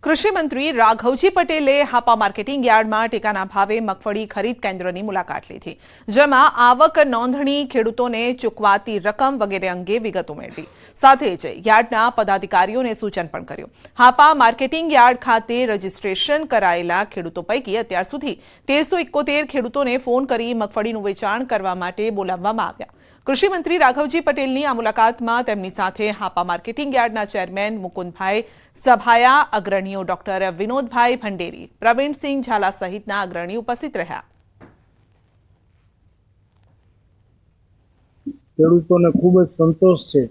કૃષિ મંત્રી રાઘવજી પટેલે હાપા માર્કેટિંગ યાર્ડમાં ટેકાના ભાવે મગફળી ખરીદ કેન્દ્રની મુલાકાત લીધી, જેમાં આવક નોંધણી, ખેડૂતોને ચૂકવાતી રકમ વગેરે અંગે વિગતો મેળવી. સાથે જ યાર્ડના પદાધિકારીઓને સૂચન પણ કર્યું. હાપા માર્કેટિંગ યાર્ડ ખાતે રજીસ્ટ્રેશન કરાયેલા ખેડૂતો પૈકી અત્યાર સુધી 1371 ખેડૂતોને ફોન કરી મગફળીનું વેચાણ કરવા માટે બોલાવવામાં આવ્યા. કૃષિ મંત્રી રાઘવજી પટેલની આ મુલાકાતમાં તેમની સાથે હાપા માર્કેટિંગ યાર્ડના ચેરમેન મુકુંદભાઈ સભાયા, અગ્રણીઓ ડોક્ટર વિનોદભાઈ ભંડેરી, પ્રવીણસિંહ ઝાલા સહિતના અગ્રણી ઉપસ્થિત રહ્યા. ખેડૂતોને ખૂબ જ સંતોષ છે.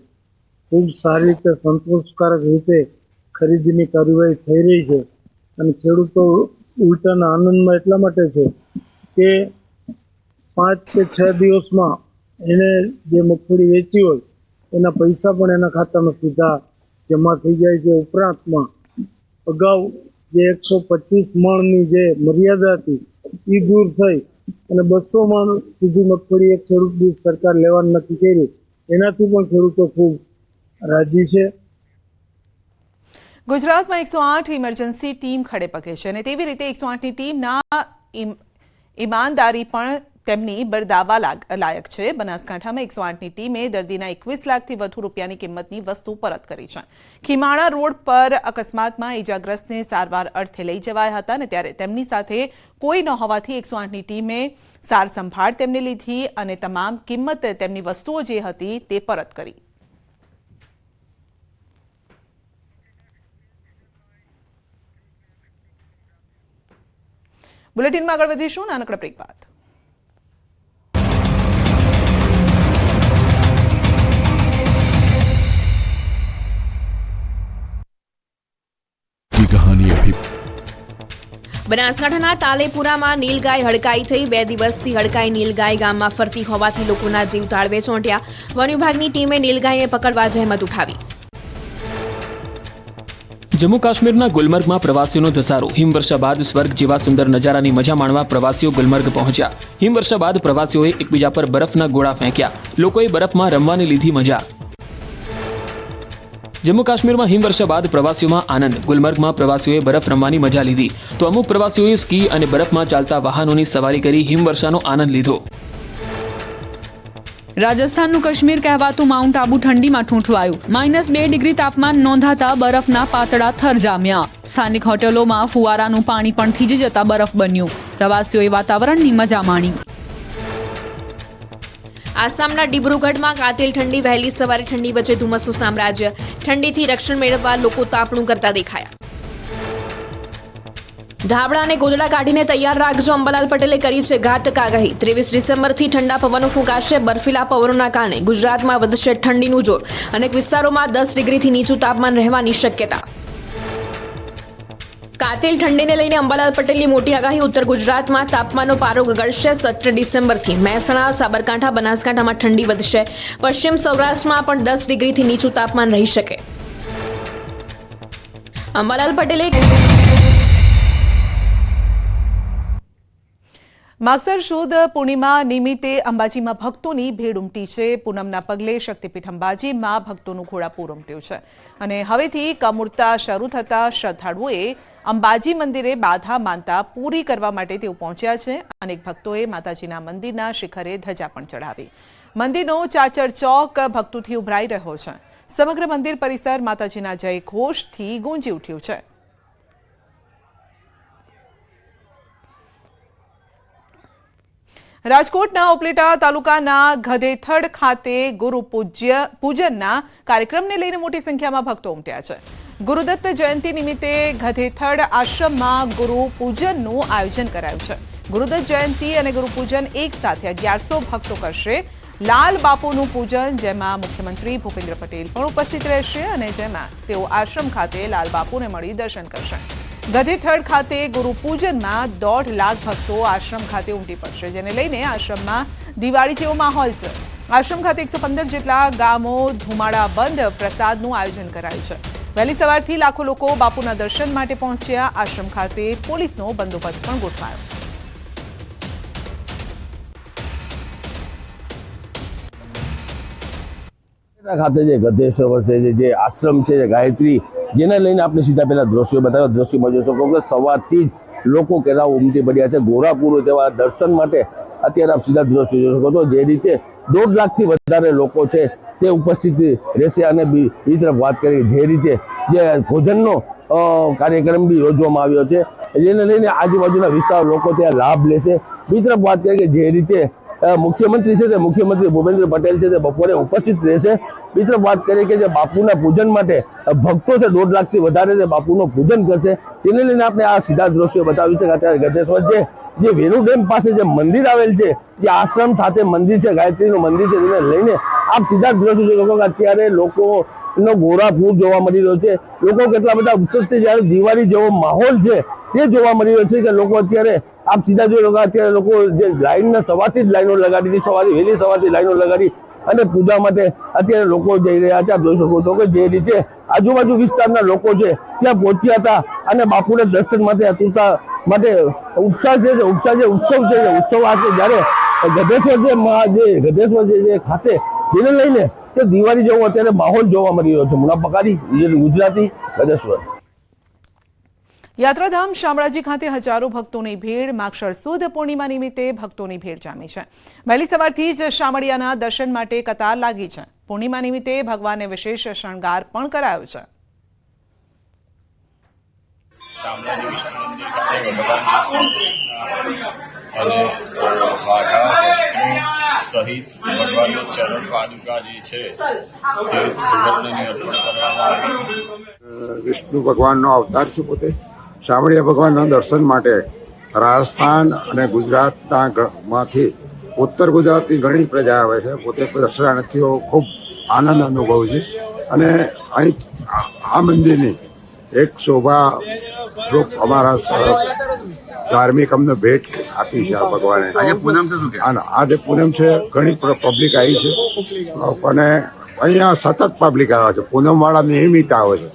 ખૂબ સારી રીતે, સંતોષકારક રીતે ખરીદીની કાર્યવાહી થઈ રહી છે અને ખેડૂતો ઉલટાના આનંદમાં એટલા માટે છે કે 5 કે 6 દિવસમાં એને જે મગફળી વેચી હોય એના પૈસા પણ એના ખાતામાં સીધા જમા થઈ જાય છે. ઉપરાંતમાં અગાઉ જે 125 મણની જે મર્યાદા હતી એ દૂર થઈ અને 200 મણ સુધી મગફળી એક ખેડૂત દીઠ સરકાર લેવાનું નક્કી કર્યું. એનાથી પણ ખેડૂતો ખૂબ રાજી છે. ગુજરાતમાં 108 ઇમરજન્સી ટીમ ખડેપગે છે અને તેવી રીતે 108ની ટીમના ઈમાનદારી પણ તેમની બરદાવા લાયક છે. બનાસકાંઠામાં 108ની ટીમે દર્દીના 21 લાખથી વધુ રૂપિયાની કિંમતની વસ્તુ પરત કરી છે. ખીમાણા રોડ પર અકસ્માતમાં ઇજાગ્રસ્તને સારવાર અર્થે લઈ જવાયા હતા અને ત્યારે તેમની સાથે કોઈ ન હોવાથી 108ની ટીમે સાર સંભાળ તેમને લીધી અને તમામ કિંમત તેમની વસ્તુઓ જે હતી તે પરત કરી. બુલેટિનમાં આગળ વધીશું નાનકડા બ્રેક બાદ. બનાસકાંઠાના તાલેપુરામાં નીલગાય હડકાઈ થઈ. 2 દિવસથી હડકાઈ નીલગાય ગામમાં ફરતી હોવાથી લોકોના જીવ તાળવે ચોંટ્યા. વન વિભાગની ટીમે નીલગાયને પકડવા જહેમત ઉઠાવી. જમ્મુ કાશ્મીરના ગુલમર્ગમાં પ્રવાસીઓનો ધસારો. હિમવર્ષા બાદ સ્વર્ગ જેવા સુંદર નજારાની મજા માણવા પ્રવાસીઓ ગુલમર્ગ પહોંચ્યા. હિમવર્ષા બાદ પ્રવાસીઓએ એકબીજા પર બરફના ગોળા ફેંક્યા. લોકોએ બરફમાં રમવાની લીધી મજા. જમ્મુ કાશ્મીરમાં હિમવર્ષા બાદ પ્રવાસીઓમાં આનંદ. ગુલમર્ગમાં પ્રવાસીઓએ બરફ રમવાની મજા લીધી તો અમુક પ્રવાસીઓએ સ્કી અને બરફમાં ચાલતા વાહનોની સવારી કરી હિમવર્ષાનો આનંદ લીધો. રાજસ્થાનનું કાશ્મીર કહેવાતું માઉન્ટ આબુ ઠંડીમાં ઠૂંઠવાયું. -2 ડિગ્રી તાપમાન નોંધાતા બરફના પાતળા થર જામ્યા. સ્થાનિક હોટેલોમાં ફુવારાનું પાણી પણ થીજી જતા બરફ બન્યું. પ્રવાસીઓએ વાતાવરણની મજા માણી. આસામના ડિબ્રુગઢમાં કાતિલ ઠંડી. વહેલી સવારે ઠંડી વચ્ચે ધુમ્મસનું સામ્રાજ્ય. ઠંડીથી રક્ષણ મેળવવા લોકો તાપણું કરતા દેખાયા. ધાબળા અને ગોદડા કાઢીને તૈયાર રાખજો. અંબાલાલ પટેલે કરી છે ઘાતક આગાહી. 23 ડિસેમ્બરથી ઠંડા પવનો ફૂંકાશે. બર્ફીલા પવનોના કારણે ગુજરાતમાં વધશે ઠંડીનું જોર. અનેક વિસ્તારોમાં 10 ડિગ્રીથી નીચું તાપમાન રહેવાની શક્યતા. કાતિલ ઠંડીને લઈને અંબાલાલ પટેલની મોટી આગાહી. ઉત્તર ગુજરાતમાં તાપમાનનો પારો ગગડશે. 17 ડિસેમ્બરથી મહેસાણા, સાબરકાંઠા, બનાસકાંઠામાં ઠંડી વધશે. પશ્ચિમ સૌરાષ્ટ્રમાં પણ 10 ડિગ્રીથી નીચું તાપમાન રહી શકે. અંબાલાલ પટેલે માગસર સુદ પૂર્ણિમા નિમિત્તે અંબાજીમાં ભક્તોની ભીડ ઉમટી છે. પૂનમના પગલે શક્તિપીઠ અંબાજીમાં ભક્તોનું ઘોડાપૂર ઉમટ્યું છે અને હવેથી કમુરતા શરૂ થતા શ્રદ્ધાળુઓએ અંબાજી મંદિરે બાધા માનતા પૂરી કરવા માટે તેઓ પહોંચ્યા છે. અનેક ભક્તોએ માતાજીના મંદિરના શિખરે ધજા પણ ચઢાવી. મંદિરનો ચાચર ચોક ભક્તોથી ઉભરાઈ રહ્યો છે. સમગ્ર મંદિર પરિસર માતાજીના જય ઘોષથી ગુંજી ઉઠ્યું છે. રાજકોટના ઉપલેટા તાલુકાના ગધેથડ ખાતે ગુરુ પૂજનના કાર્યક્રમને લઈને મોટી સંખ્યામાં ભક્તો ઉમટ્યા છે. ગુરુદત્ત જયંતિ નિમિત્તે ગધેથડ આશ્રમમાં ગુરુ પૂજનનું આયોજન કરાયું છે. ગુરુદત્ત જયંતિ અને ગુરુ પૂજન એક સાથે 1100 ભક્તો કરશે. લાલ બાપુનું પૂજન, જેમાં મુખ્યમંત્રી ભૂપેન્દ્ર પટેલ પણ ઉપસ્થિત રહેશે અને જેમાં તેઓ આશ્રમ ખાતે લાલ બાપુને મળી દર્શન કરશે. ગધેથડ ખાતે ગુરુ પૂજનમાં 1.5 લાખ ભક્તો આશ્રમ ખાતે ઉમટી પડશે, જેને લઈને આશ્રમમાં દિવાળી જેવો માહોલ છે. આશ્રમ ખાતે 115 જેટલા ગામો ધુમાડા બંધ પ્રસાદનું આયોજન કરાયું છે. વહેલી સવારથી લાખો લોકો બાપુના દર્શન માટે પહોંચ્યા. આશ્રમ ખાતે પોલીસનો બંદોબસ્ત પણ ગોઠવાયો. ખાતે જે ગધેશ્વર છે જે આશ્રમ છે જે ગાયત્રી જેને લઈને આપણે સીધા પહેલા દ્રશ્યો બતાવ્યા. દ્રશ્યોમાં જોઈ શકો કે સવારથી જ લોકો કેરાઓ ઉમટી પડ્યા છે. ઘોડાપુરો તેવા દર્શન માટે અત્યારે આપ સીધા દ્રશ્યો જોઈ શકો છો. જે રીતે 1.5 લાખથી વધારે લોકો છે તે ઉપસ્થિત રહેશે. અને બીજી તરફ વાત કરીએ જે રીતે જે ભોજનનો કાર્યક્રમ બી યોજવામાં આવ્યો છે જેને લઈને આજુબાજુના વિસ્તાર લોકો ત્યાં લાભ લેશે. બીજી તરફ વાત કરીએ કે જે રીતે મુખ્યમંત્રી છે તે મુખ્યમંત્રી ભૂપેન્દ્ર પટેલ છે તે બપોરે ઉપસ્થિત રહેશે. બીજી તરફ વાત કરીએ કે જે બાપુના પૂજન માટે ભક્તો છે 1.5 લાખથી વધારે છે બાપુનું પૂજન કરશે. તેને લઈને આપણે આ સીધા દ્રશ્યો બતાવ્યું છે કે અત્યારે ગધેશ્વર જે વેણુ ડેમ પાસે જે મંદિર આવેલ છે જે આશ્રમ સાથે મંદિર છે ગાયત્રીનું મંદિર છે તેને લઈને આપ સીધા દ્રશ્યો જોઈ શકો કે અત્યારે લોકોનો ઘોડાપૂર જોવા મળી રહ્યો છે. લોકો કેટલા બધા ઉત્સવથી જ્યારે દિવાળી જેવો માહોલ છે તે જોવા મળી રહ્યો છે કે લોકો અત્યારે આપ સીધા જોઈ લો અત્યારે લોકો જે લાઈનના સવારથી જ લાઈનો લગાડી હતી. વહેલી સવારથી લાઈનો લગાડી અને પૂજા માટે અત્યારે લોકો જઈ રહ્યા છે. આપ જોઈ શકો છો કે જે રીતે આજુબાજુ વિસ્તારના લોકો છે ત્યાં પહોંચ્યા હતા અને બાપુને દર્શન માટે આતુરતા માટે ઉત્સાહ છે ઉત્સવ છે ઉત્સવ આજે જ્યારે ગધેશ્વર જે ખાતે જેને લઈને તે દિવાળી જેવો અત્યારે માહોલ જોવા મળી રહ્યો છે. મુના પકારી, ગુજરાતી, ગધેશ્વર. યાત્રાધામ શામળાજી ખાતે હજારો ભક્તોની ભીડ. માગશર સુદ પૂર્ણિમા નિમિત્તે ભક્તોની ભીડ જામી છે. વહેલી સવારથી જ શામળિયાના દર્શન માટે કતાર લાગી છે. પૂર્ણિમા નિમિત્તે ભગવાનને વિશેષ શણગાર પણ કરાયો છે. શામળાજી વિષ્ણુ મંદિર ખાતે અને વાઘા વસ્ત્રો સહિત ભગવાનની ચરણ પાદુકા જે છે તે સુગંધની અર્પણ કરવામાં આવી. વિષ્ણુ ભગવાનનો અવતાર છે. પોતે શામળિયા ભગવાનના દર્શન માટે રાજસ્થાન અને ગુજરાતમાંથી ઉત્તર ગુજરાતની ઘણી પ્રજા આવે છે. પોતે દર્શનાર્થીઓ ખૂબ આનંદ અનુભવે છે અને અહીં આ મંદિરની એક શોભા રૂપ અમારા ધાર્મિક અમને ભેટ આપી છે આ ભગવાને. આજે પૂનમ છે, શું આજે પૂનમ છે, ઘણી પબ્લિક આવી છે અને અહીંયા સતત પબ્લિક આવે છે. પૂનમવાળા નિયમિત આવે છે.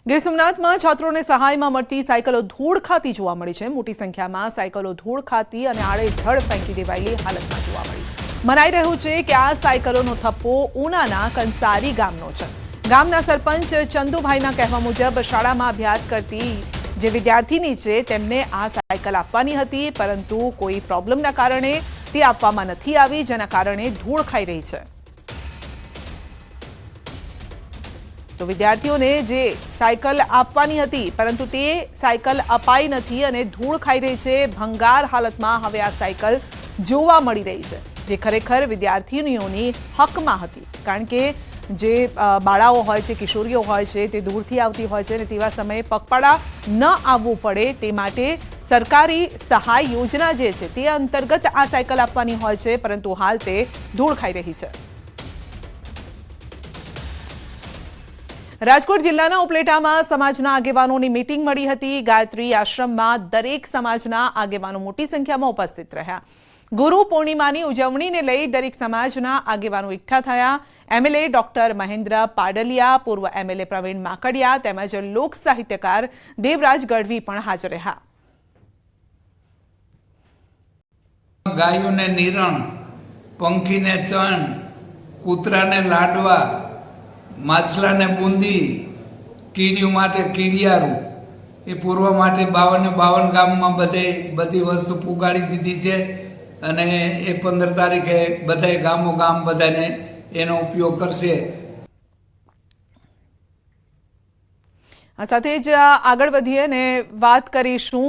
ગીર સોમનાથમાં છાત્રોને સહાયમાં મળતી સાયકલો ધૂળ ખાતી જોવા મળી છે. મોટી સંખ્યામાં સાયકલો ધૂળ ખાતી અને આડેધડ ફેંકી દેવાયેલી હાલતમાં જોવા મળી. મનાઈ રહ્યું છે કે આ સાયકલોનો થપ્પો ઉનાના કંસારી ગામનો છે. ગામના સરપંચ ચંદુભાઈના કહેવા મુજબ શાળામાં અભ્યાસ કરતી જે વિદ્યાર્થીની છે તેમને આ સાયકલ આપવાની હતી, પરંતુ કોઈ પ્રોબ્લેમના કારણે તે આપવામાં નથી આવી, જેના કારણે ધૂળ ખાઈ રહી છે. તો વિદ્યાર્થીઓને જે સાયકલ આપવાની હતી પરંતુ તે સાયકલ અપાઈ નથી અને ધૂળ ખાઈ રહી છે. ભંગાર હાલતમાં હવે આ સાયકલ જોવા મળી રહી છે, જે ખરેખર વિદ્યાર્થીનીઓની હકમાં હતી. કારણ કે જે બાળાઓ હોય છે, કિશોરીઓ હોય છે, તે દૂરથી આવતી હોય છે અને તેવા સમયે પગપાળા ન આવવું પડે તે માટે સરકારી સહાય યોજના જે છે તે અંતર્ગત આ સાયકલ આપવાની હોય છે, પરંતુ હાલ તે ધૂળ ખાઈ રહી છે. રાજકોટ જિલ્લાના ઉપલેટામાં સમાજના આગેવાનોની મીટિંગ મળી હતી. ગાયત્રી આશ્રમમાં દરેક સમાજના આગેવાનો મોટી સંખ્યામાં ઉપસ્થિત રહ્યા. ગુરુ પૂર્ણિમાની ઉજવણીને લઈ દરેક સમાજના આગેવાનો એકઠા થયા. એમએલએ ડોક્ટર મહેન્દ્ર પાડલિયા, પૂર્વ એમએલએ પ્રવીણ માકડિયા તેમજ લોક સાહિત્યકાર દેવરાજ ગઢવી પણ હાજર રહ્યા. ગાયોને નિરણ, પંખીને ચણ, કૂતરાને લાડવા, માછલાને બુંદી, કીડીઓ માટે કીડિયારું, એ પૂર્વ માટે 52 ગામમાં બધી વસ્તુ પુગાડી દીધી છે અને એ 15 તારીખે બધાય ગામ બધાને એનો ઉપયોગ કરશે. આ સાથે જ આગળ વધીએ અને વાત કરીશું